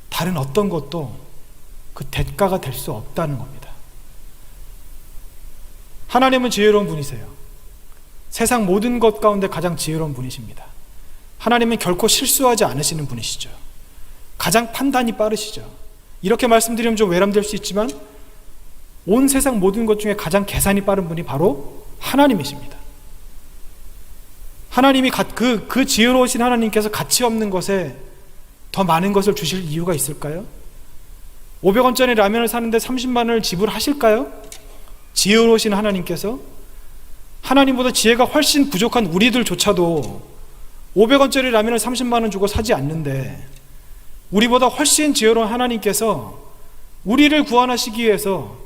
다른 어떤 것도 그 대가가 될 수 없다는 겁니다. 하나님은 지혜로운 분이세요. 세상 모든 것 가운데 가장 지혜로운 분이십니다. 하나님은 결코 실수하지 않으시는 분이시죠. 가장 판단이 빠르시죠. 이렇게 말씀드리면 좀 외람될 수 있지만 온 세상 모든 것 중에 가장 계산이 빠른 분이 바로 하나님이십니다. 하나님이 그 지혜로우신 하나님께서 가치 없는 것에 더 많은 것을 주실 이유가 있을까요? 500원짜리 라면을 사는데 30만 원을 지불하실까요? 지혜로우신 하나님께서 하나님보다 지혜가 훨씬 부족한 우리들조차도 500원짜리 라면을 30만 원 주고 사지 않는데 우리보다 훨씬 지혜로운 하나님께서 우리를 구원하시기 위해서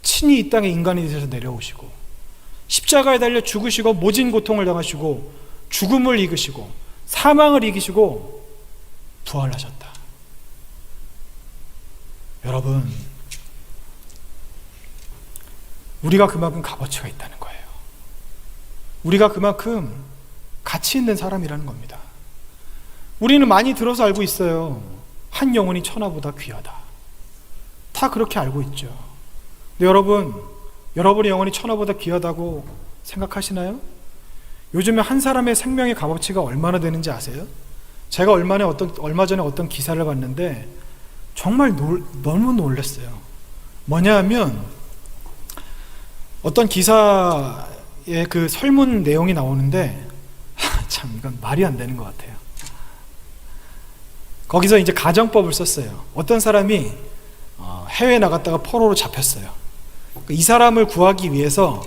친히 이 땅에 인간이 되셔서 내려오시고 십자가에 달려 죽으시고 모진 고통을 당하시고 죽음을 이기시고 사망을 이기시고 부활하셨다. 여러분, 우리가 그만큼 값어치가 있다는 거예요. 우리가 그만큼 가치 있는 사람이라는 겁니다. 우리는 많이 들어서 알고 있어요. 한 영혼이 천하보다 귀하다. 다 그렇게 알고 있죠. 근데 여러분의 영혼이 천하보다 귀하다고 생각하시나요? 요즘에 한 사람의 생명의 값어치가 얼마나 되는지 아세요? 제가 얼마 전에 어떤 기사를 봤는데 정말 너무 놀랐어요. 뭐냐 하면 어떤 기사의 그 설문 내용이 나오는데 참 이건 말이 안 되는 것 같아요. 거기서 이제 가정법을 썼어요. 어떤 사람이 해외에 나갔다가 포로로 잡혔어요. 이 사람을 구하기 위해서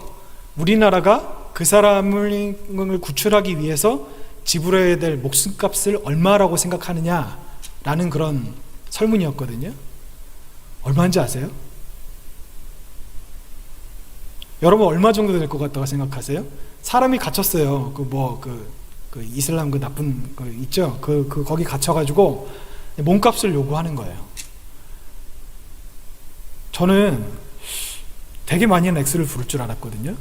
우리나라가 그 사람을 구출하기 위해서 지불해야 될 목숨값을 얼마라고 생각하느냐라는 그런 설문이었거든요. 얼마인지 아세요? 여러분 얼마 정도 될 것 같다고 생각하세요? 사람이 갇혔어요. 그 이슬람 그 나쁜 거 있죠? 거기 갇혀가지고 몸값을 요구하는 거예요. 저는 되게 많이 액수를 부를 줄 알았거든요.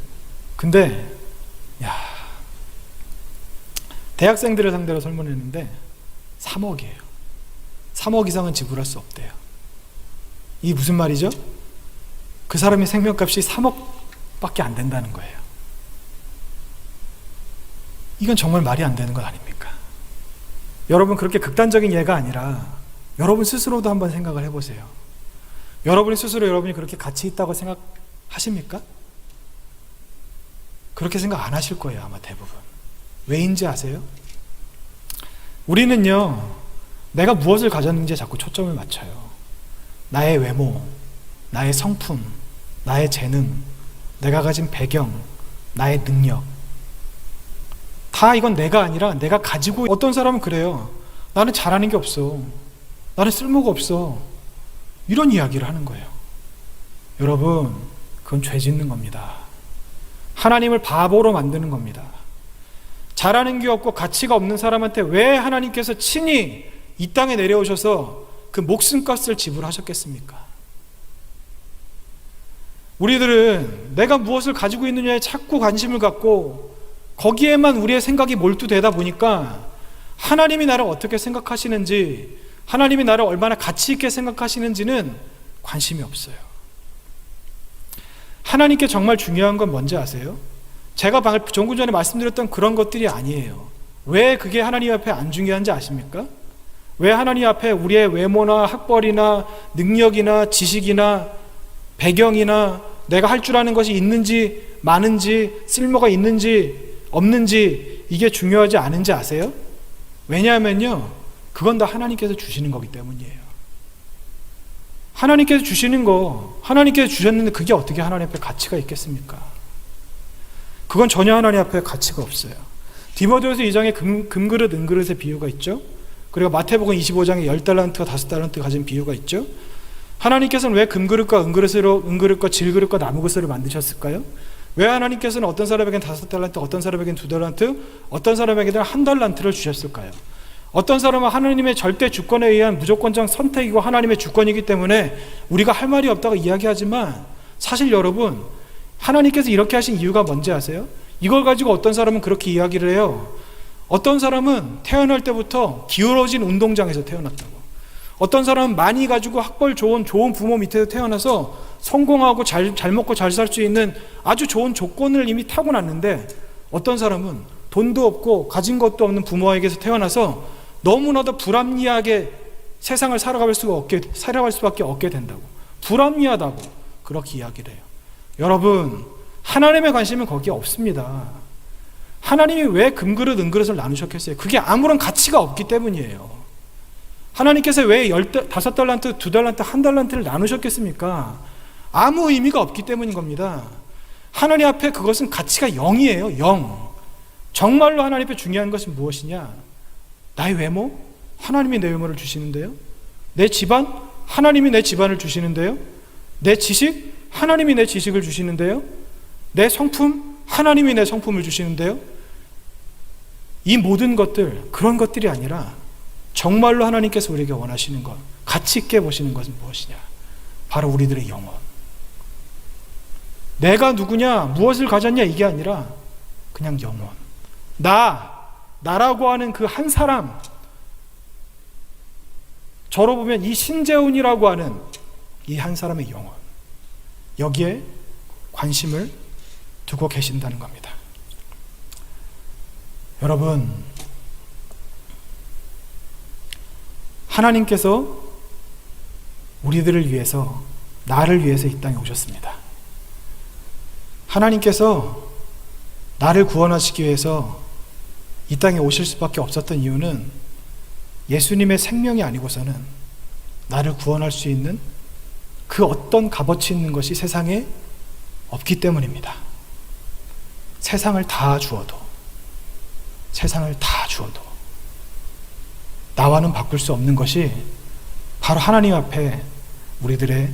근데 대학생들을 상대로 설문했는데 3억이에요. 3억 이상은 지불할 수 없대요. 이게 무슨 말이죠? 그 사람의 생명값이 3억밖에 안 된다는 거예요. 이건 정말 말이 안 되는 것 아닙니까? 여러분, 그렇게 극단적인 예가 아니라 여러분 스스로도 한번 생각을 해보세요. 여러분이 스스로 여러분이 그렇게 가치 있다고 생각하십니까? 그렇게 생각 안 하실 거예요, 아마 대부분. 왜인지 아세요? 우리는요, 내가 무엇을 가졌는지에 자꾸 초점을 맞춰요. 나의 외모, 나의 성품, 나의 재능, 내가 가진 배경, 나의 능력. 다 이건 내가 아니라 내가 가지고, 어떤 사람은 그래요. 나는 잘하는 게 없어. 나는 쓸모가 없어. 이런 이야기를 하는 거예요. 여러분, 그건 죄 짓는 겁니다. 하나님을 바보로 만드는 겁니다. 잘하는 게 없고 가치가 없는 사람한테 왜 하나님께서 친히 이 땅에 내려오셔서 그 목숨값을 지불하셨겠습니까? 우리들은 내가 무엇을 가지고 있느냐에 자꾸 관심을 갖고 거기에만 우리의 생각이 몰두되다 보니까 하나님이 나를 어떻게 생각하시는지, 하나님이 나를 얼마나 가치 있게 생각하시는지는 관심이 없어요. 하나님께 정말 중요한 건 뭔지 아세요? 제가 조금 전에 말씀드렸던 그런 것들이 아니에요. 왜 그게 하나님 앞에 안 중요한지 아십니까? 왜 하나님 앞에 우리의 외모나 학벌이나 능력이나 지식이나 배경이나 내가 할 줄 아는 것이 있는지 많은지 쓸모가 있는지 없는지 이게 중요하지 않은지 아세요? 왜냐하면요, 그건 다 하나님께서 주시는 거기 때문이에요. 하나님께서 주시는 거, 하나님께서 주셨는데 그게 어떻게 하나님 앞에 가치가 있겠습니까? 그건 전혀 하나님 앞에 가치가 없어요. 디모데후서 2장에 금그릇, 은그릇의 비유가 있죠. 그리고 마태복음 25장에 10달란트와 5달란트 가진 비유가 있죠. 하나님께서는 왜 금그릇과 은그릇과 질그릇과 나무그릇을 만드셨을까요? 왜 하나님께서는 어떤 사람에게는 5달란트, 어떤 사람에게는 2달란트, 어떤 사람에게는 1달란트를 주셨을까요? 어떤 사람은 하나님의 절대 주권에 의한 무조건적 선택이고 하나님의 주권이기 때문에 우리가 할 말이 없다고 이야기하지만, 사실 여러분, 하나님께서 이렇게 하신 이유가 뭔지 아세요? 이걸 가지고 어떤 사람은 그렇게 이야기를 해요. 어떤 사람은 태어날 때부터 기울어진 운동장에서 태어났다고. 어떤 사람은 많이 가지고 학벌 좋은 부모 밑에서 태어나서 성공하고 잘 먹고 잘 살 수 있는 아주 좋은 조건을 이미 타고났는데, 어떤 사람은 돈도 없고 가진 것도 없는 부모에게서 태어나서 너무나도 불합리하게 세상을 살아갈 수밖에 없게 된다고. 불합리하다고 그렇게 이야기를 해요. 여러분, 하나님의 관심은 거기에 없습니다. 하나님이 왜 금그릇, 은그릇을 나누셨겠어요? 그게 아무런 가치가 없기 때문이에요. 하나님께서 왜 5달란트, 2달란트, 1달란트를 나누셨겠습니까? 아무 의미가 없기 때문인 겁니다. 하나님 앞에 그것은 가치가 0이에요. 0. 정말로 하나님 앞에 중요한 것은 무엇이냐? 나의 외모? 하나님이 내 외모를 주시는데요. 내 집안? 하나님이 내 집안을 주시는데요. 내 지식? 하나님이 내 지식을 주시는데요. 내 성품? 하나님이 내 성품을 주시는데요. 이 모든 것들, 그런 것들이 아니라 정말로 하나님께서 우리에게 원하시는 것, 가치 있게 보시는 것은 무엇이냐? 바로 우리들의 영혼. 내가 누구냐, 무엇을 가졌냐, 이게 아니라 그냥 영혼. 나라고 하는 그 한 사람, 저로 보면 이 신재훈이라고 하는 이 한 사람의 영혼, 여기에 관심을 두고 계신다는 겁니다. 여러분, 하나님께서 우리들을 위해서, 나를 위해서 이 땅에 오셨습니다. 하나님께서 나를 구원하시기 위해서 이 땅에 오실 수밖에 없었던 이유는 예수님의 생명이 아니고서는 나를 구원할 수 있는 그 어떤 값어치 있는 것이 세상에 없기 때문입니다. 세상을 다 주어도 나와는 바꿀 수 없는 것이 바로 하나님 앞에 우리들의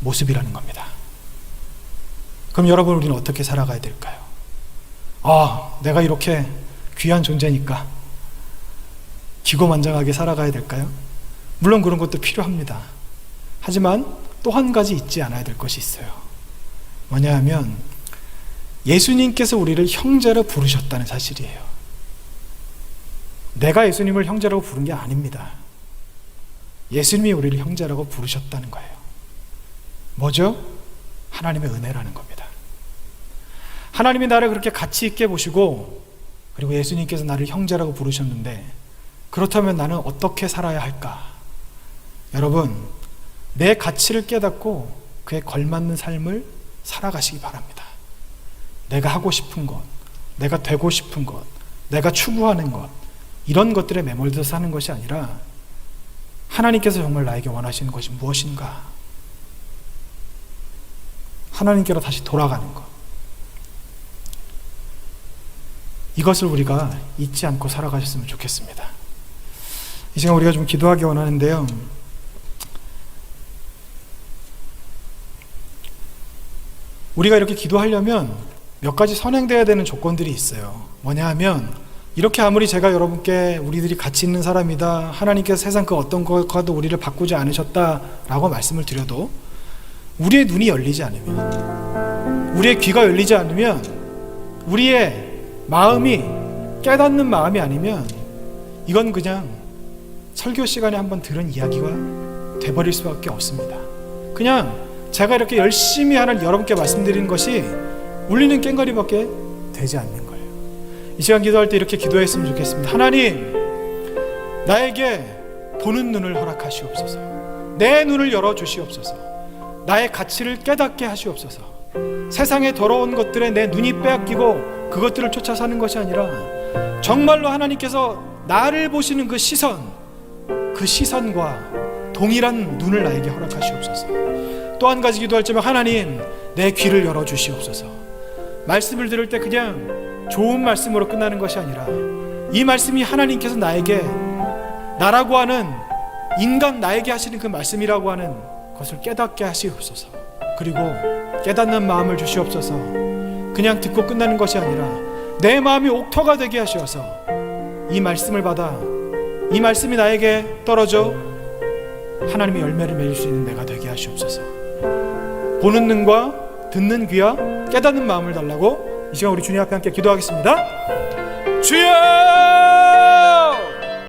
모습이라는 겁니다. 그럼 여러분, 우리는 어떻게 살아가야 될까요? 내가 이렇게 귀한 존재니까 기고만장하게 살아가야 될까요? 물론 그런 것도 필요합니다. 하지만 또 한 가지 잊지 않아야 될 것이 있어요. 뭐냐 하면 예수님께서 우리를 형제로 부르셨다는 사실이에요. 내가 예수님을 형제라고 부른 게 아닙니다. 예수님이 우리를 형제라고 부르셨다는 거예요. 뭐죠? 하나님의 은혜라는 겁니다. 하나님이 나를 그렇게 가치 있게 보시고, 그리고 예수님께서 나를 형제라고 부르셨는데, 그렇다면 나는 어떻게 살아야 할까? 여러분, 내 가치를 깨닫고 그에 걸맞는 삶을 살아가시기 바랍니다. 내가 하고 싶은 것, 내가 되고 싶은 것, 내가 추구하는 것, 이런 것들에 매몰돼서 사는 것이 아니라 하나님께서 정말 나에게 원하시는 것이 무엇인가? 하나님께로 다시 돌아가는 것. 이것을 우리가 잊지 않고 살아가셨으면 좋겠습니다. 이 시간 우리가 좀 기도하기 원하는데요. 우리가 이렇게 기도하려면 몇 가지 선행되어야 되는 조건들이 있어요. 뭐냐 하면, 이렇게 아무리 제가 여러분께 우리들이 가치 있는 사람이다, 하나님께서 세상 그 어떤 것과도 우리를 바꾸지 않으셨다라고 말씀을 드려도 우리의 눈이 열리지 않으면, 우리의 귀가 열리지 않으면, 우리의 마음이 깨닫는 마음이 아니면 이건 그냥 설교 시간에 한번 들은 이야기가 돼버릴 수밖에 없습니다. 그냥 제가 이렇게 열심히 하는 여러분께 말씀드리는 것이 울리는 꽹과리밖에 되지 않는 거예요. 이 시간 기도할 때 이렇게 기도했으면 좋겠습니다. 하나님, 나에게 보는 눈을 허락하시옵소서. 내 눈을 열어주시옵소서. 나의 가치를 깨닫게 하시옵소서. 세상의 더러운 것들에 내 눈이 빼앗기고 그것들을 쫓아 사는 것이 아니라 정말로 하나님께서 나를 보시는 그 시선과 동일한 눈을 나에게 허락하시옵소서. 또 한 가지 기도할 때면 하나님 내 귀를 열어주시옵소서. 말씀을 들을 때 그냥 좋은 말씀으로 끝나는 것이 아니라 이 말씀이 하나님께서 나에게 나라고 하는 인간 나에게 하시는 그 말씀이라고 하는 것을 깨닫게 하시옵소서. 그리고 깨닫는 마음을 주시옵소서. 그냥 듣고 끝나는 것이 아니라 내 마음이 옥토가 되게 하셔서 이 말씀을 받아 이 말씀이 나에게 떨어져 하나님의 열매를 맺을 수 있는 내가 되게 하시옵소서. 보는 눈과 듣는 귀와 깨닫는 마음을 달라고 이 시간 우리 주님 앞에 함께 기도하겠습니다. 주여!